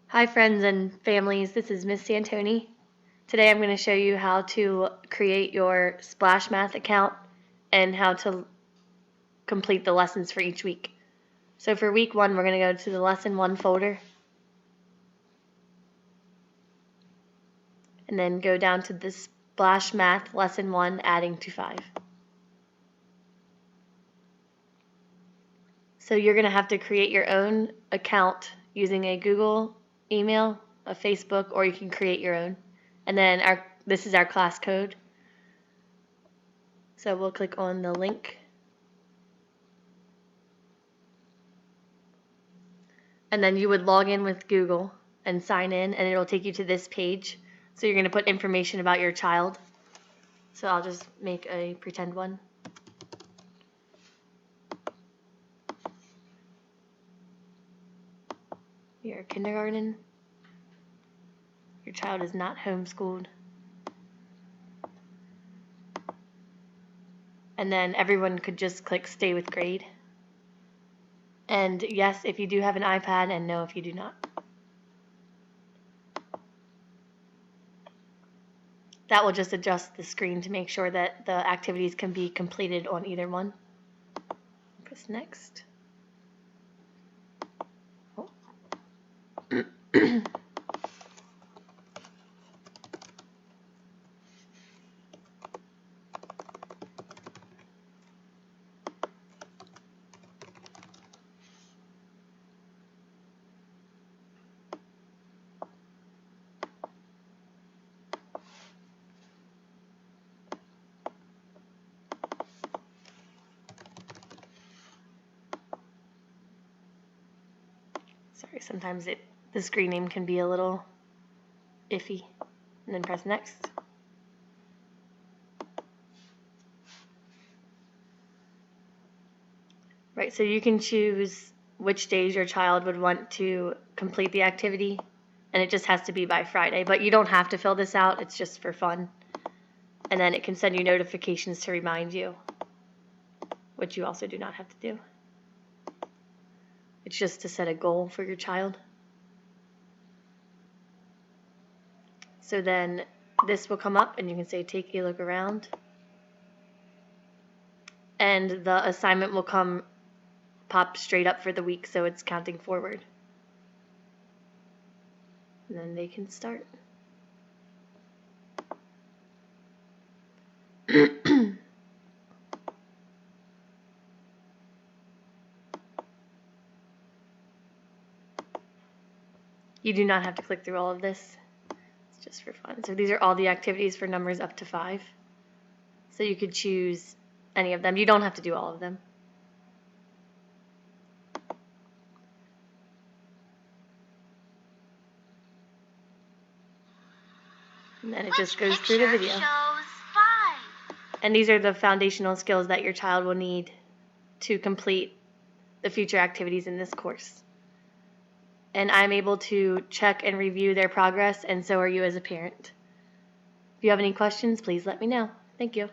Hi friends and families, this is Miss Santoni. Today I'm going to show you how to create your Splash Math account and how to complete the lessons for each week. So for week 1, we're going to go to the Lesson 1 folder and then go down to the Splash Math Lesson 1 adding to 5. So you're going to have to create your own account using a Google email, a Facebook, or you can create your own. And then this is our class code. So we'll click on the link. And then you would log in with Google and sign in, and it'll take you to this page. So you're going to put information about your child. So I'll just make a pretend one. Your kindergarten. Your child is not homeschooled. And then everyone could just click stay with grade. And yes, if you do have an iPad, and no if you do not. That will just adjust the screen to make sure that the activities can be completed on either one. Press next. Oh. Sorry, sometimes the screen name can be a little iffy. And then press next. Right, so you can choose which days your child would want to complete the activity, and it just has to be by Friday. But you don't have to fill this out, it's just for fun. And then it can send you notifications to remind you, which you also do not have to do. It's just to set a goal for your child. So then this will come up and you can say take a look around. And the assignment will pop straight up for the week, so it's counting forward. And then they can start. You do not have to click through all of this. It's just for fun. So these are all the activities for numbers up to 5. So you could choose any of them. You don't have to do all of them. And then it just goes through the video. And these are the foundational skills that your child will need to complete the future activities in this course. And I'm able to check and review their progress, and so are you as a parent. If you have any questions, please let me know. Thank you.